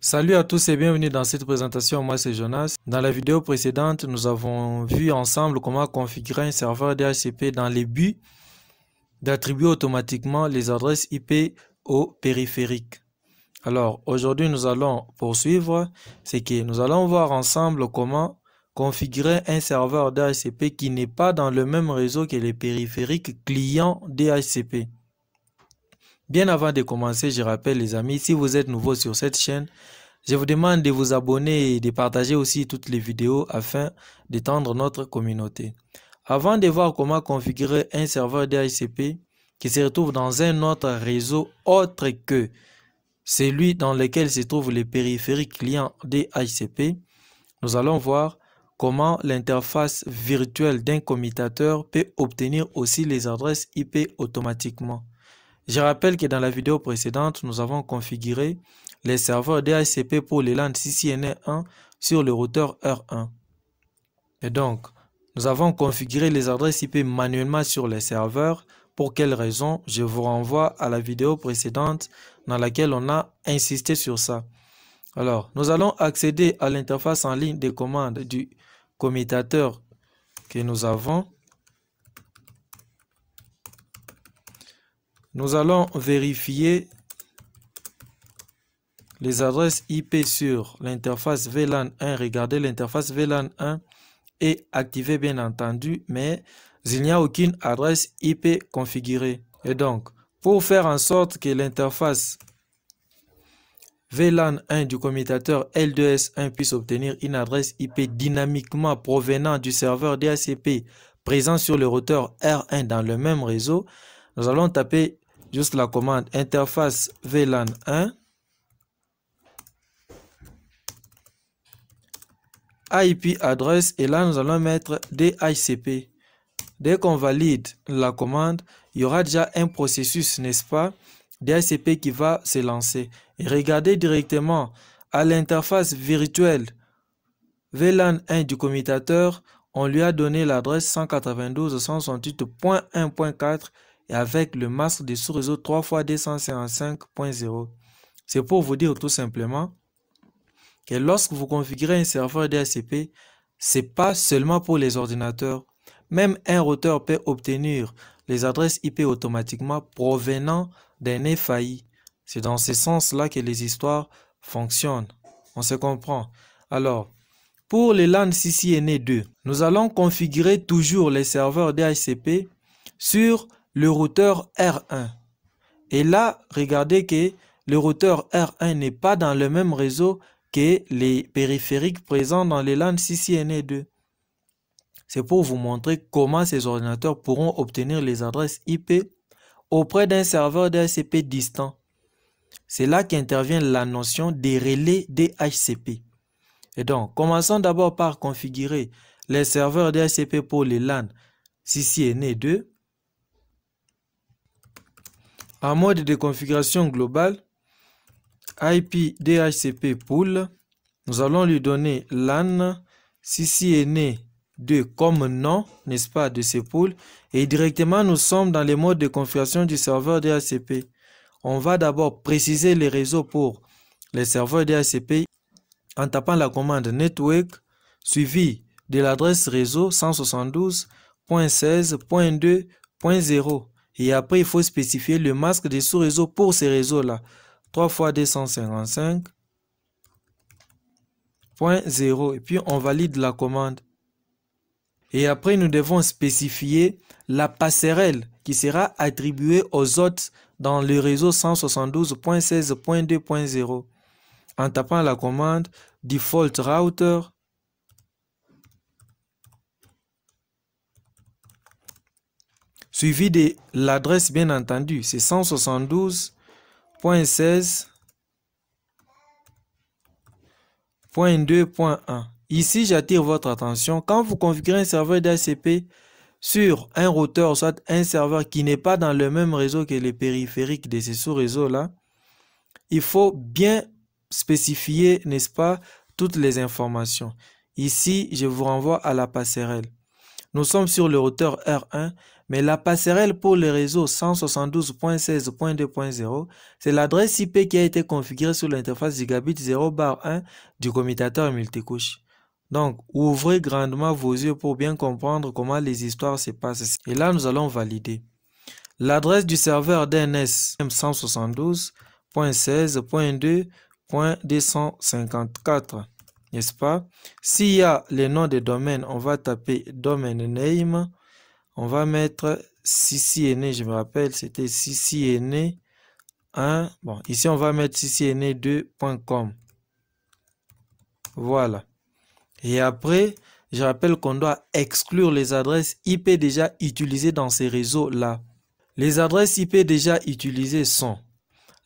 Salut à tous et bienvenue dans cette présentation. Moi c'est Jonas. Dans la vidéo précédente, nous avons vu ensemble comment configurer un serveur DHCP dans les buts d'attribuer automatiquement les adresses IP au périphérique. Alors aujourd'hui nous allons poursuivre, c'est que nous allons voir ensemble comment configurer un serveur DHCP qui n'est pas dans le même réseau que les périphériques clients DHCP. Bien avant de commencer, je rappelle les amis, si vous êtes nouveau sur cette chaîne, je vous demande de vous abonner et de partager aussi toutes les vidéos afin d'étendre notre communauté. Avant de voir comment configurer un serveur DHCP qui se retrouve dans un autre réseau autre que celui dans lequel se trouvent les périphériques clients DHCP, nous allons voir comment l'interface virtuelle d'un commutateur peut obtenir aussi les adresses IP automatiquement. Je rappelle que dans la vidéo précédente, nous avons configuré les serveurs DHCP pour les LAN CCNA1 sur le routeur R1. Et donc, nous avons configuré les adresses IP manuellement sur les serveurs. Pour quelle raison? Je vous renvoie à la vidéo précédente dans laquelle on a insisté sur ça. Alors, nous allons accéder à l'interface en ligne de commande du commutateur que nous avons. Nous allons vérifier les adresses IP sur l'interface VLAN 1. Regardez, l'interface VLAN 1 est activée bien entendu, mais il n'y a aucune adresse IP configurée. Et donc, pour faire en sorte que l'interface VLAN 1 du commutateur L2S1 puisse obtenir une adresse IP dynamiquement provenant du serveur DHCP présent sur le routeur R1 dans le même réseau, nous allons taper juste la commande interface VLAN 1 IP adresse et là nous allons mettre DHCP. Dès qu'on valide la commande, il y aura déjà un processus, n'est-ce pas, DHCP qui va se lancer. Et regardez directement à l'interface virtuelle VLAN 1 du commutateur, on lui a donné l'adresse 192.168.1.4 et avec le masque de sous-réseau 3x255.0. C'est pour vous dire tout simplement que lorsque vous configurez un serveur DHCP, ce n'est pas seulement pour les ordinateurs. Même un routeur peut obtenir les adresses IP automatiquement provenant d'un FAI. C'est dans ce sens-là que les histoires fonctionnent. On se comprend. Alors, pour les LAN CCNA 2, nous allons configurer toujours les serveurs DHCP sur le routeur R1. Et là, regardez que le routeur R1 n'est pas dans le même réseau que les périphériques présents dans les LAN CCNA 2. C'est pour vous montrer comment ces ordinateurs pourront obtenir les adresses IP auprès d'un serveur DHCP distant. C'est là qu'intervient la notion des relais DHCP. Et donc, commençons d'abord par configurer les serveurs DHCP pour les LAN CCNA 2. En mode de configuration globale, IP DHCP pool, nous allons lui donner LAN CCNA 2 comme nom, n'est-ce pas, de ces pools. Et directement, nous sommes dans les modes de configuration du serveur DHCP. On va d'abord préciser les réseaux pour les serveurs DHCP en tapant la commande network suivi de l'adresse réseau 172.16.2.0. Et après, il faut spécifier le masque des sous-réseaux pour ces réseaux-là. 3x255.0. Et puis, on valide la commande. Et après, nous devons spécifier la passerelle qui sera attribuée aux hôtes dans le réseau 172.16.2.0 en tapant la commande default router suivi de l'adresse bien entendu, c'est 172.16.2.1. Ici, j'attire votre attention. Quand vous configurez un serveur DHCP sur un routeur, soit un serveur qui n'est pas dans le même réseau que les périphériques de ces sous-réseaux-là, il faut bien spécifier, n'est-ce pas, toutes les informations. Ici, je vous renvoie à la passerelle. Nous sommes sur le routeur R1, Mais la passerelle pour le réseau 172.16.2.0, c'est l'adresse IP qui a été configurée sur l'interface gigabit 0/1 du commutateur multicouche. Donc, ouvrez grandement vos yeux pour bien comprendre comment les histoires se passent. Et là, nous allons valider. L'adresse du serveur DNS 172.16.2.254, n'est-ce pas? S'il y a les noms de domaines, on va taper domain name. On va mettre CCNA, je me rappelle, c'était CCNA 1. Bon, ici, on va mettre ccna2.com. Voilà. Et après, je rappelle qu'on doit exclure les adresses IP déjà utilisées dans ces réseaux-là. Les adresses IP déjà utilisées sont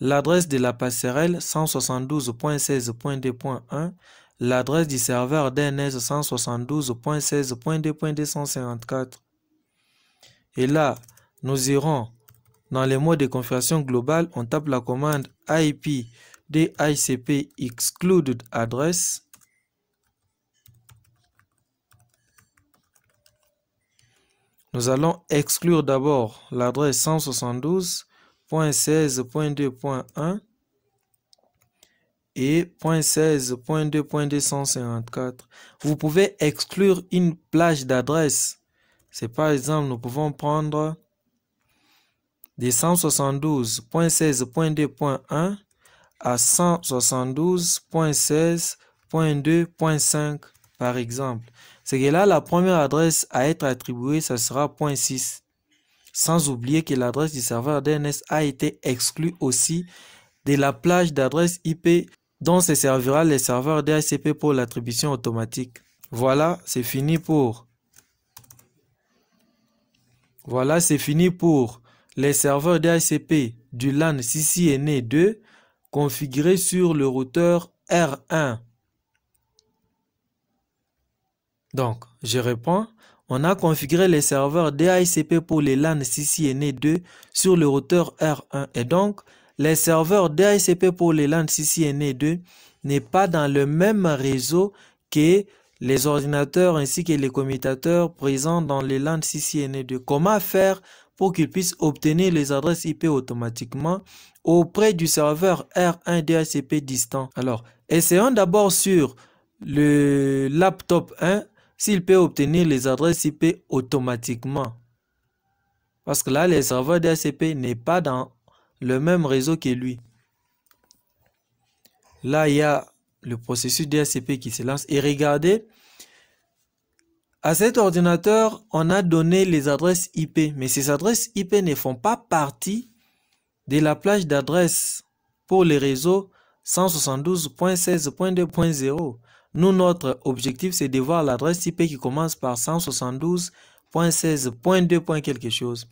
l'adresse de la passerelle 172.16.2.1, l'adresse du serveur DNS 172.16.2.254. Et là, nous irons dans les modes de configuration globale, on tape la commande IP DHCP excluded address. Nous allons exclure d'abord l'adresse 172.16.2.1 et .16.2.254. Vous pouvez exclure une plage d'adresses. C'est par exemple, nous pouvons prendre de 172.16.2.1 à 172.16.2.5 par exemple. C'est que là, la première adresse à être attribuée, ça sera .6. Sans oublier que l'adresse du serveur DNS a été exclue aussi de la plage d'adresses IP dont se servira les serveurs DHCP pour l'attribution automatique. Voilà, c'est fini pour les serveurs DHCP du LAN CCNA2 configurés sur le routeur R1. Donc, je réponds, on a configuré les serveurs DHCP pour les LAN CCNA2 sur le routeur R1. Et donc, les serveurs DHCP pour les LAN CCNA2 n'est pas dans le même réseau que les ordinateurs ainsi que les commutateurs présents dans les LAN CCNA2. Comment faire pour qu'ils puissent obtenir les adresses IP automatiquement auprès du serveur R1 DHCP distant? Alors, essayons d'abord sur le laptop 1 s'il peut obtenir les adresses IP automatiquement. Parce que là, les serveurs DHCP n'est pas dans le même réseau que lui. Là, il y a le processus DHCP qui se lance. Et regardez, à cet ordinateur, on a donné les adresses IP. Mais ces adresses IP ne font pas partie de la plage d'adresses pour les réseaux 172.16.2.0. Nous, notre objectif, c'est de voir l'adresse IP qui commence par 172.16.2. quelque chose.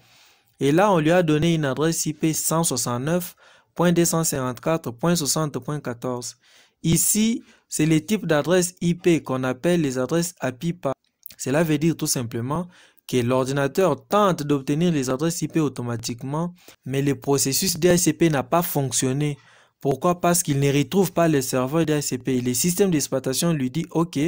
Et là, on lui a donné une adresse IP 169.254.60.14. Ici, c'est le type d'adresse IP qu'on appelle les adresses API-PA. Cela veut dire tout simplement que l'ordinateur tente d'obtenir les adresses IP automatiquement, mais le processus DHCP n'a pas fonctionné. Pourquoi? Parce qu'il ne retrouve pas les serveurs DHCP. Le système d'exploitation lui dit, OK,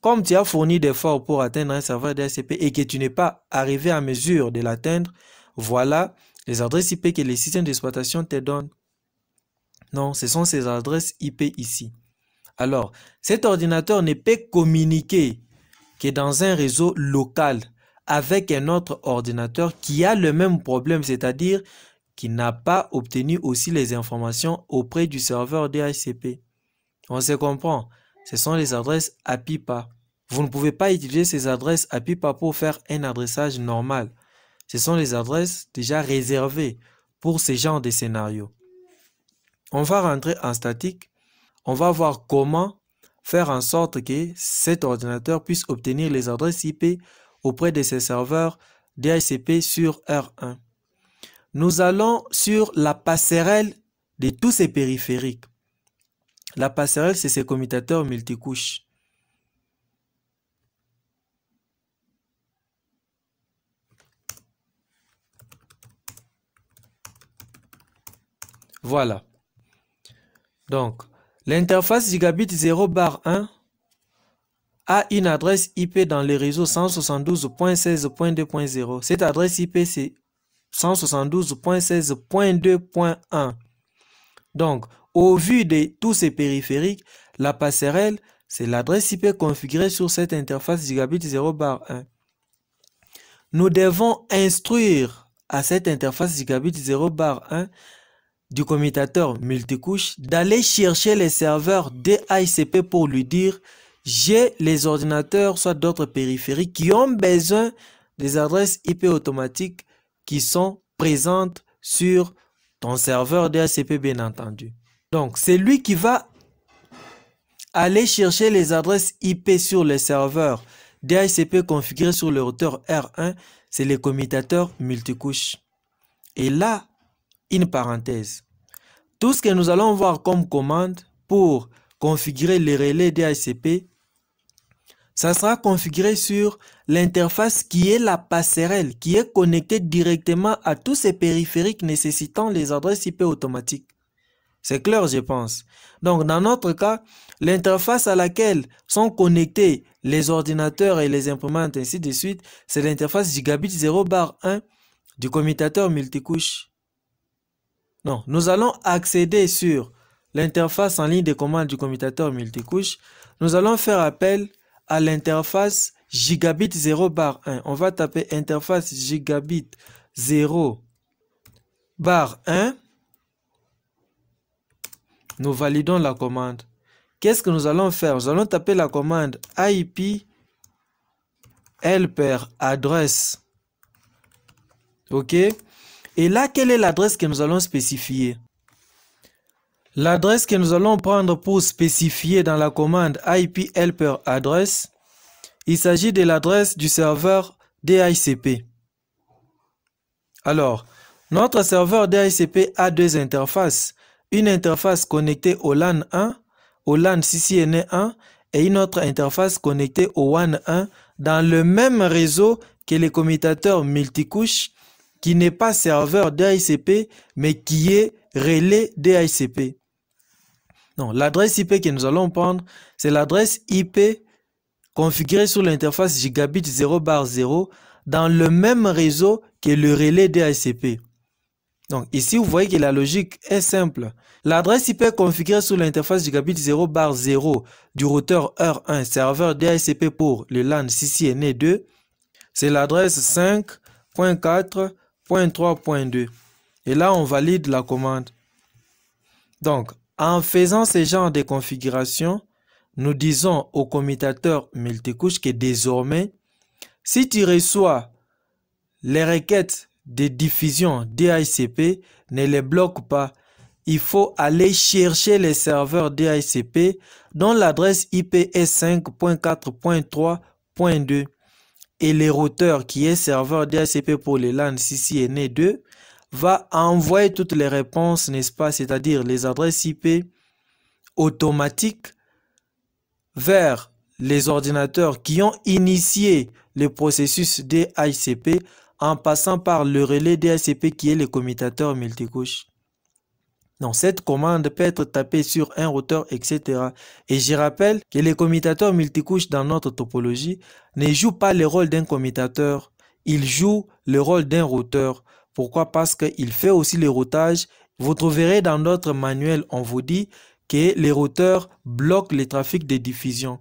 comme tu as fourni d'efforts pour atteindre un serveur DHCP et que tu n'es pas arrivé à mesure de l'atteindre, voilà les adresses IP que le système d'exploitation te donne. Non, ce sont ces adresses IP ici. Alors, cet ordinateur ne peut communiquer que dans un réseau local avec un autre ordinateur qui a le même problème, c'est-à-dire qui n'a pas obtenu aussi les informations auprès du serveur DHCP. On se comprend, ce sont les adresses API-PA. Vous ne pouvez pas utiliser ces adresses API-PA pour faire un adressage normal. Ce sont les adresses déjà réservées pour ce genre de scénario. On va rentrer en statique. On va voir comment faire en sorte que cet ordinateur puisse obtenir les adresses IP auprès de ses serveurs DHCP sur R1. Nous allons sur la passerelle de tous ces périphériques. La passerelle, c'est ces commutateurs multicouches. Voilà. Donc, l'interface gigabit 0/1 a une adresse IP dans le réseau 172.16.2.0. Cette adresse IP, c'est 172.16.2.1. Donc, au vu de tous ces périphériques, la passerelle, c'est l'adresse IP configurée sur cette interface gigabit 0/1. Nous devons instruire à cette interface gigabit 0/1 du commutateur multicouche d'aller chercher les serveurs DHCP pour lui dire j'ai les ordinateurs, soit d'autres périphériques qui ont besoin des adresses IP automatiques qui sont présentes sur ton serveur DHCP, bien entendu. Donc, c'est lui qui va aller chercher les adresses IP sur les serveurs DHCP configurés sur le routeur R1, c'est les commutateurs multicouches. Et là, une parenthèse. Tout ce que nous allons voir comme commande pour configurer les relais DHCP, ça sera configuré sur l'interface qui est la passerelle, qui est connectée directement à tous ces périphériques nécessitant les adresses IP automatiques. C'est clair, je pense. Donc, dans notre cas, l'interface à laquelle sont connectés les ordinateurs et les imprimantes, ainsi de suite, c'est l'interface gigabit 0/1 du commutateur multicouche. Non, nous allons accéder sur l'interface en ligne de commande du commutateur multicouche. Nous allons faire appel à l'interface gigabit 0/1. On va taper interface gigabit 0/1. Nous validons la commande. Qu'est-ce que nous allons faire? Nous allons taper la commande IP helper adresse. OK? Et là, quelle est l'adresse que nous allons spécifier? L'adresse que nous allons prendre pour spécifier dans la commande IP helper address, il s'agit de l'adresse du serveur DHCP. Alors, notre serveur DHCP a deux interfaces. Une interface connectée au LAN 1, au LAN CCNA 1 et une autre interface connectée au WAN 1 dans le même réseau que les commutateurs multicouches qui n'est pas serveur DHCP mais qui est relais DHCP. Non, l'adresse IP que nous allons prendre, c'est l'adresse IP configurée sur l'interface gigabit 0/0 dans le même réseau que le relais DHCP. Donc ici, vous voyez que la logique est simple. L'adresse IP configurée sur l'interface gigabit 0/0 du routeur R1 serveur DHCP pour le LAN CCNA 2, c'est l'adresse 5.4.3.2. Et là, on valide la commande. Donc, en faisant ce genre de configuration, nous disons au commutateur multicouche que désormais, si tu reçois les requêtes de diffusion DHCP, ne les bloque pas. Il faut aller chercher les serveurs DHCP dont l'adresse IP est 5.4.3.2 et le routeur qui est serveur DHCP pour les LAN CCNA 2 va envoyer toutes les réponses, n'est-ce pas, c'est-à-dire les adresses IP automatiques vers les ordinateurs qui ont initié le processus DHCP en passant par le relais DHCP qui est le commutateur multicouche. Donc, cette commande peut être tapée sur un routeur, etc. Et je rappelle que les commutateurs multicouches dans notre topologie ne jouent pas le rôle d'un commutateur, ils jouent le rôle d'un routeur. Pourquoi? Parce qu'il fait aussi le routage. Vous trouverez dans notre manuel, on vous dit que les routeurs bloquent le trafic de diffusion.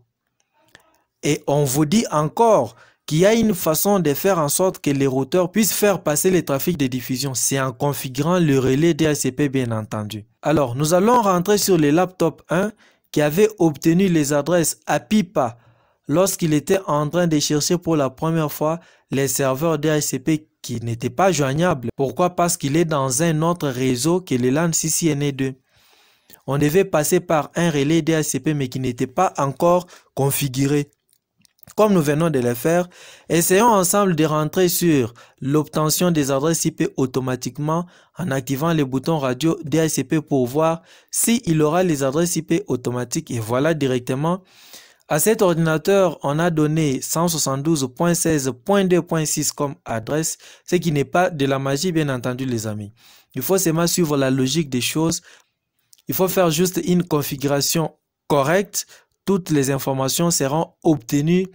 Et on vous dit encore qu'il y a une façon de faire en sorte que les routeurs puissent faire passer le trafic de diffusion. C'est en configurant le relais DHCP, bien entendu. Alors, nous allons rentrer sur le laptop 1 qui avait obtenu les adresses à PIPA lorsqu'il était en train de chercher pour la première fois les serveurs DHCP qui n'étaient pas joignables. Pourquoi? Parce qu'il est dans un autre réseau que le LAN CCNA 2. On devait passer par un relais DHCP mais qui n'était pas encore configuré. Comme nous venons de le faire, essayons ensemble de rentrer sur l'obtention des adresses IP automatiquement en activant le bouton radio DHCP pour voir s'il aura les adresses IP automatiques. Et voilà directement, à cet ordinateur, on a donné 172.16.2.6 comme adresse, ce qui n'est pas de la magie, bien entendu, les amis. Il faut seulement suivre la logique des choses. Il faut faire juste une configuration correcte. toutes les informations seront obtenues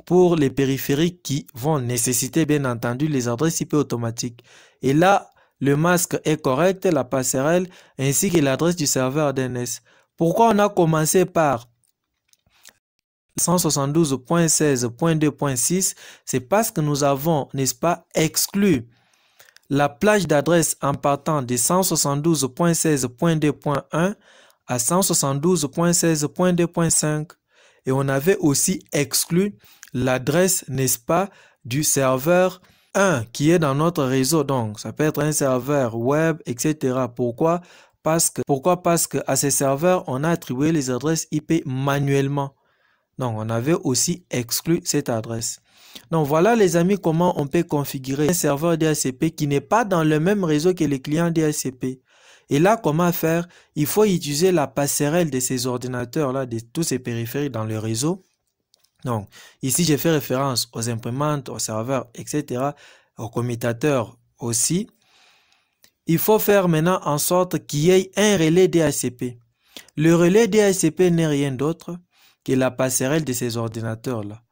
pour les périphériques qui vont nécessiter bien entendu les adresses IP automatiques. Et là, le masque est correct, la passerelle ainsi que l'adresse du serveur DNS. Pourquoi on a commencé par 172.16.2.6? C'est parce que nous avons, n'est-ce pas, exclu la plage d'adresse en partant de 172.16.2.1 à 172.16.2.5 et on avait aussi exclu l'adresse, n'est-ce pas, du serveur 1 qui est dans notre réseau. Donc, ça peut être un serveur web, etc. Pourquoi? Parce que à ces serveurs, on a attribué les adresses IP manuellement. Donc, on avait aussi exclu cette adresse. Donc, voilà les amis comment on peut configurer un serveur DHCP qui n'est pas dans le même réseau que les clients DHCP. Et là, comment faire? Il faut utiliser la passerelle de ces ordinateurs-là, de tous ces périphériques dans le réseau. Donc, ici, j'ai fait référence aux imprimantes, aux serveurs, etc., aux commutateurs aussi. Il faut faire maintenant en sorte qu'il y ait un relais DHCP. Le relais DHCP n'est rien d'autre que la passerelle de ces ordinateurs-là.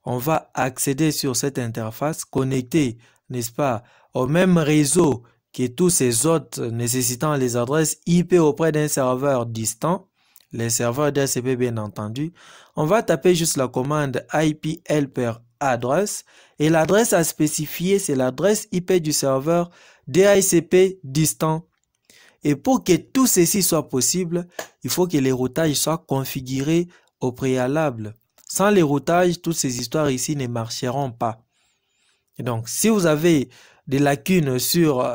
On va accéder sur cette interface, connecter, n'est-ce pas, au même réseau que tous ces autres nécessitant les adresses IP auprès d'un serveur distant, les serveurs DHCP bien entendu. On va taper juste la commande IP helper address et l'adresse à spécifier, c'est l'adresse IP du serveur DHCP distant. Et pour que tout ceci soit possible, il faut que les routages soient configurés au préalable. Sans les routages, toutes ces histoires ici ne marcheront pas. Et donc, si vous avez des lacunes sur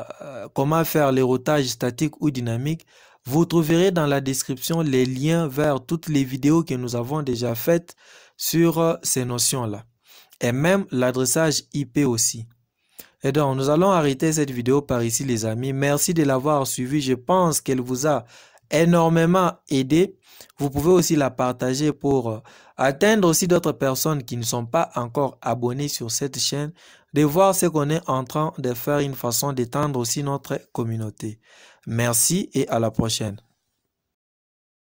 comment faire les routages statiques ou dynamiques, vous trouverez dans la description les liens vers toutes les vidéos que nous avons déjà faites sur ces notions-là. Et même l'adressage IP aussi. Et donc, nous allons arrêter cette vidéo par ici, les amis. Merci de l'avoir suivi. Je pense qu'elle vous a énormément aidé. Vous pouvez aussi la partager pour atteindre aussi d'autres personnes qui ne sont pas encore abonnées sur cette chaîne, de voir ce qu'on est en train de faire, une façon d'étendre aussi notre communauté. Merci et à la prochaine.